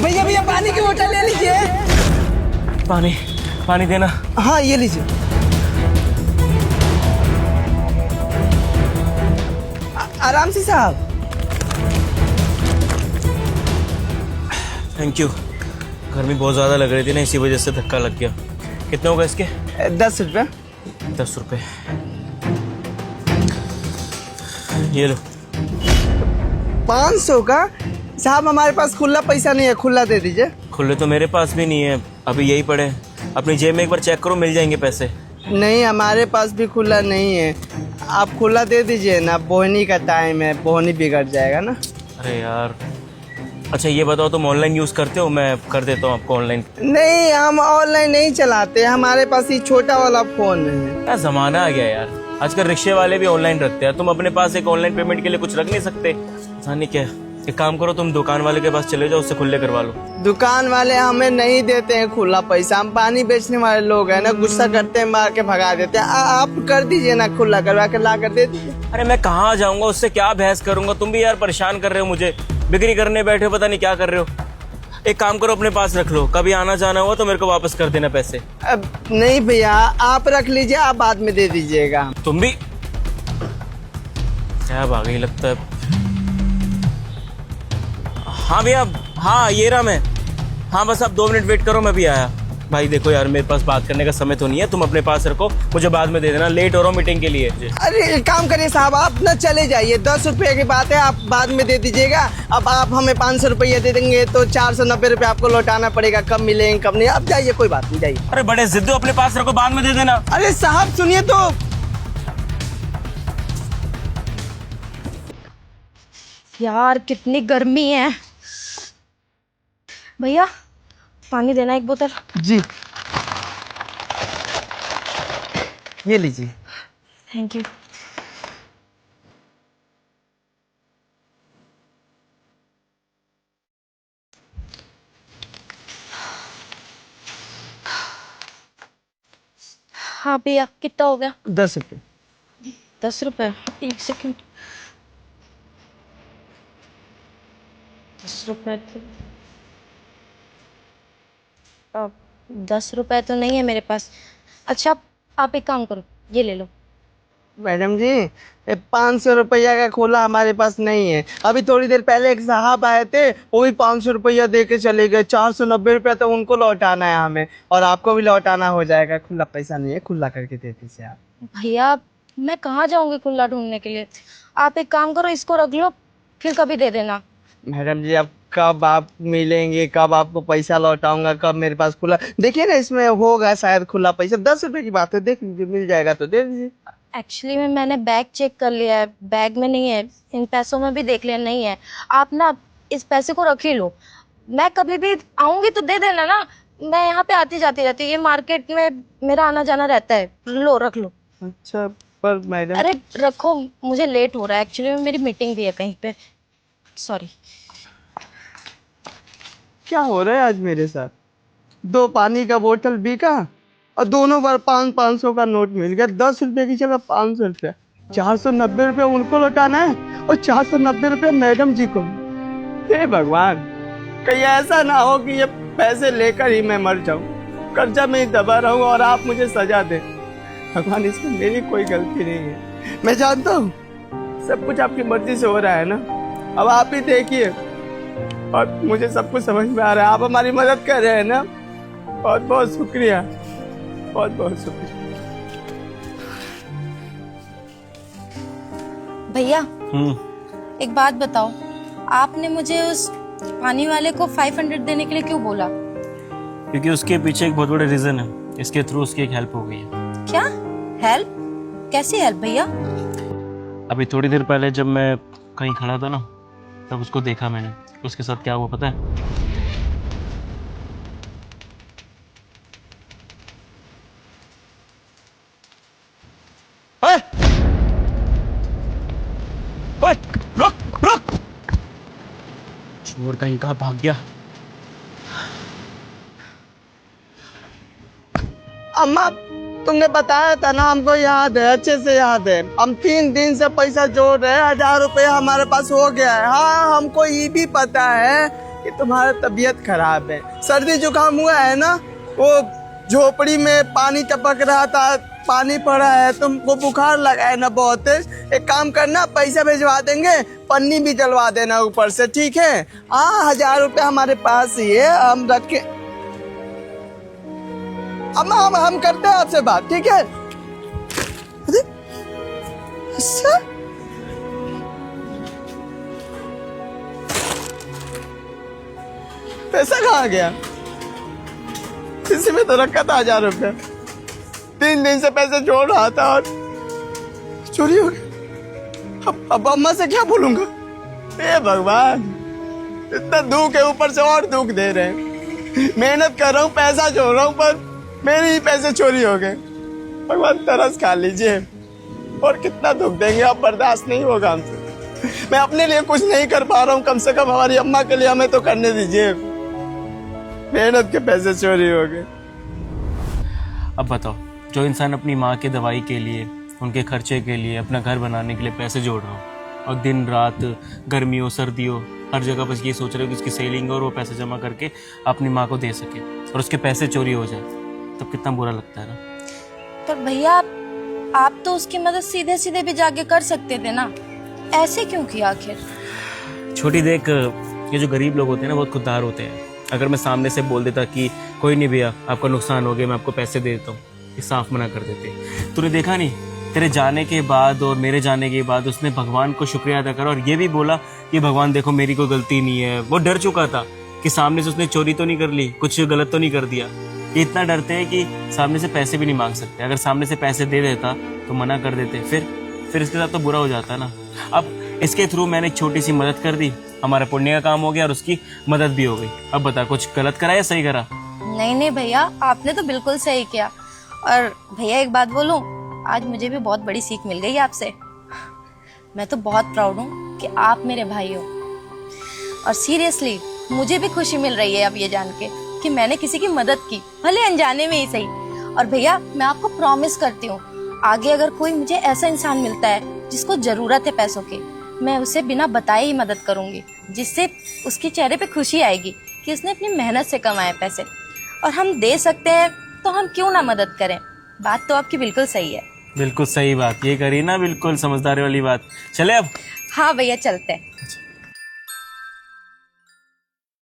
भैया भैया पानी की बोतल ले लीजिए। पानी पानी देना। हाँ ये लीजिए। आराम से साहब। Thank you. गर्मी बहुत ज़्यादा लग रही थी ना, इसी वजह से धक्का लग गया। कितने होगा इसके? 10 रुपये। 10 रुपये। ये लो। 500 का? साहब हमारे पास खुला पैसा नहीं है, खुला दे दीजिए। खुले तो मेरे पास भी नहीं है, अभी यही पड़े हैं। अपनी जेब में एक बार चेक करो, मिल जाएंगे पैसे। नहीं हमारे पास भी खुला नहीं है, आप खुला दे दीजिए ना, बोहनी का टाइम है, बोहनी बिगड़ जाएगा ना। अरे यार, अच्छा ये बताओ तुम ऑनलाइन यूज़ करते हो? मैं कर देता हूँ आपको ऑनलाइन। नहीं हम ऑनलाइन नहीं चलाते, हमारे पास ये छोटा वाला फोन है। क्या ज़माना आ गया यार, आजकल रिक्शे वाले भी ऑनलाइन रखते हैं। तुम अपने पास एक ऑनलाइन पेमेंट के लिए कुछ रख नहीं सकते? पता नहीं क्या। एक काम करो, तुम दुकान वाले के पास चले जाओ, उससे खुले करवा लो। दुकान वाले हमें नहीं देते हैं खुला पैसा, हम पानी बेचने वाले लोग हैं ना, गुस्सा करते हैं, मार के भगा देते हैं। आप कर दीजिए ना, खुला करवा के ला कर दे दीजिए। अरे मैं कहाँ जाऊंगा, उससे क्या बहस करूंगा? तुम भी यार परेशान कर रहे हो मुझे, बिक्री करने बैठे हो, पता नहीं क्या कर रहे हो। एक काम करो, अपने पास रख लो, कभी आना जाना हुआ तो मेरे को वापस कर देना पैसे। अब नहीं भैया, आप रख लीजिए, आप बाद में दे दीजिएगा। तुम भी क्या भागी लगता है। हाँ भैया, हाँ ये रहा मैं। हाँ बस आप 2 मिनट वेट करो, मैं भी आया। भाई देखो यार, मेरे पास बात करने का समय तो नहीं है, तुम अपने पास रखो, मुझे बाद में दे देना, लेट हो रहा हूँ मीटिंग के लिए। अरे एक काम करिए साहब, आप ना चले जाइए, 10 रुपये की बात है, आप बाद में दे दीजिएगा। अब आप हमें 500 रुपये दे देंगे तो 490 रुपये आपको लौटाना पड़ेगा, कब मिलेंगे कब नहीं। आप जाइए, कोई बात नहीं, जाइए। अरे बड़े जिद्दो, अपने पास रखो, बाद में दे देना। अरे साहब सुनिए तो। यार कितनी गर्मी है। भैया पानी देना, एक बोतल। जी ये लीजिए। Thank you. हाँ भैया, कितना हो गया? 10 रुपये। 10 रुपये? एक सेकंड। 10 रुपये तो 10 रुपये तो नहीं है मेरे पास। अच्छा आप एक काम करो, ये ले लो। मैडम जी, ये 500 रुपया का खोला हमारे पास नहीं है। अभी थोड़ी देर पहले एक साहब आए थे, वो भी 500 रुपया दे के चले गए। 490 रुपया तो उनको लौटाना है हमें, और आपको भी लौटाना हो जाएगा। खुला पैसा नहीं है, खुला करके दे दीजिए आप। भैया मैं कहाँ जाऊंगी खुला ढूंढने के लिए? आप एक काम करो, इसको रख लो, फिर कभी दे देना। मैडम जी, अब कब आप मिलेंगे, कब आपको पैसा लौटाऊंगा, कब मेरे पास खुला? देखिए ना, इसमें होगा शायद खुला पैसा। 10 रुपये की बात है, देख लीजिए, मिल जाएगा तो दे दीजिए। एक्चुअली में मैंने बैग चेक कर लिया है, बैग में नहीं है, इन पैसों में भी देख लिया, नहीं है। आप ना इस पैसे को रख ही लो, मैं कभी भी आऊंगी तो दे देना ना। मैं यहाँ पे आती जाती रहती हूँ, ये मार्केट में मेरा आना जाना रहता है। लो रख लो। अच्छा पर मैडम। अरे रखो, मुझे लेट हो रहा है, एक्चुअली में मेरी मीटिंग भी है कहीं पे। सॉरी। क्या हो रहा है आज मेरे साथ? 2 पानी का बोतल बिका और दोनों बार 500 का नोट मिल गया। 10 रुपये की जगह 500 रुपया। 490 रुपये उनको लौटाना है और 490 रुपये मैडम जी को। हे भगवान, कहीं ऐसा ना हो कि ये पैसे लेकर ही मैं मर जाऊं, कर्जा में ही दबा रहूं और आप मुझे सजा दें। भगवान, इसमें मेरी कोई गलती नहीं है। मैं जानता हूँ सब कुछ आपकी मर्जी से हो रहा है ना, अब आप ही देखिए, और मुझे सब कुछ समझ में आ रहा है। आप हमारी मदद कर रहे हैं ना, बहुत बहुत शुक्रिया, बहुत बहुत शुक्रिया। भैया एक बात बताओ, आपने मुझे उस पानी वाले को 500 देने के लिए क्यों बोला? क्योंकि उसके पीछे एक बहुत बड़ा रीजन है, इसके थ्रू उसकी एक हेल्प हो गई है। क्या हेल्प? कैसी हेल्प भैया? अभी थोड़ी देर पहले जब मैं कहीं खड़ा था ना, तब उसको देखा मैंने। उसके साथ क्या हुआ पता है? रुक रुक, चोर कहीं का भाग गया। अम्मा, तुमने बताया था ना, हमको याद है, अच्छे से याद है। हम 3 दिन से पैसा जोड़ रहे हैं, 1000 रुपये हमारे पास हो गया है। हाँ हमको ये भी पता है कि तुम्हारा तबीयत खराब है, सर्दी जुकाम हुआ है ना, वो झोपड़ी में पानी टपक रहा था, पानी पड़ा है, तुमको बुखार लगा है ना बहुत है। एक काम करना, पैसा भिजवा देंगे, पन्नी भी डलवा देना ऊपर से, ठीक है? 1000 रुपया हमारे पास ही है, हम रख के अब हम करते हैं आपसे बात, ठीक है? अरे अच्छा, पैसा कहाँ गया? इसी में तो रखा था 1000 रुपया, 3 दिन से पैसे जोड़ रहा था और चोरी हो गया। अब अम्मा से क्या बोलूंगा? हे भगवान, इतना दुख है, ऊपर से और दुख दे रहे हैं। मेहनत कर रहा हूँ, पैसा जोड़ रहा हूँ, पर मेरे ही पैसे चोरी हो गए। भगवान तरस खा लीजिए, और कितना दुख देंगे आप, बर्दाश्त नहीं होगा हमसे। मैं अपने लिए कुछ नहीं कर पा रहा हूँ, कम से कम हमारी अम्मा के लिए हमें तो करने दीजिए। मेहनत के पैसे चोरी हो गए। अब बताओ, जो इंसान अपनी माँ के दवाई के लिए, उनके खर्चे के लिए, अपना घर बनाने के लिए पैसे जोड़ रहा हो, और दिन रात गर्मी हो सर्दी हो हर जगह बस ये सोच रहे हो कि इसकी सेलिंग हो और वो पैसे जमा करके अपनी माँ को दे सके, और उसके पैसे चोरी हो जाए, तब कितना बुरा लगता है ना। पर भैया आप तो उसकी मदद सीधे सीधे भी जाके कर सकते थे ना, ऐसे क्यों किया आखिर? छोटी देख, ये जो गरीब लोग होते हैं ना, बहुत खुददार होते हैं। अगर मैं सामने से बोल देता कि कोई नहीं भैया, आपका नुकसान हो गया, मैं आपको पैसे दे देता हूँ, ये साफ मना कर देते। तूने देखा नहीं, तेरे जाने के बाद और मेरे जाने के बाद उसने भगवान को शुक्रिया अदा करा, और ये भी बोला कि भगवान देखो मेरी कोई गलती नहीं है। वो डर चुका था कि सामने से उसने चोरी तो नहीं कर ली, कुछ गलत तो नहीं कर दिया। ये इतना डरते हैं कि सामने से पैसे भी नहीं मांग सकते। अगर सामने से पैसे दे देता तो मना कर देते, फिर इसके साथ तो बुरा हो जाता ना। अब इसके थ्रू मैंने एक छोटी सी मदद कर दी, हमारा पुण्य का काम हो गया और उसकी मदद भी हो गई। अब बता, कुछ गलत करा या सही करा? नहीं नहीं भैया, आपने तो बिल्कुल सही किया। और भैया एक बात बोलूं, आज मुझे भी बहुत बड़ी सीख मिल गई आपसे। मैं तो बहुत प्राउड हूँ कि आप मेरे भाई हो, और सीरियसली मुझे भी खुशी मिल रही है अब ये जान के कि मैंने किसी की मदद की, भले अनजाने में ही सही। और भैया मैं आपको प्रॉमिस करती हूँ, आगे अगर कोई मुझे ऐसा इंसान मिलता है जिसको जरूरत है पैसों की, मैं उसे बिना बताए ही मदद करूंगी, जिससे उसके चेहरे पे खुशी आएगी कि उसने अपनी मेहनत से कमाए पैसे। और हम दे सकते हैं तो हम क्यों ना मदद करें। बात तो आपकी बिल्कुल सही है। बिल्कुल सही बात ये करी ना, बिल्कुल समझदारी वाली बात। चले अब? हाँ भैया चलते हैं।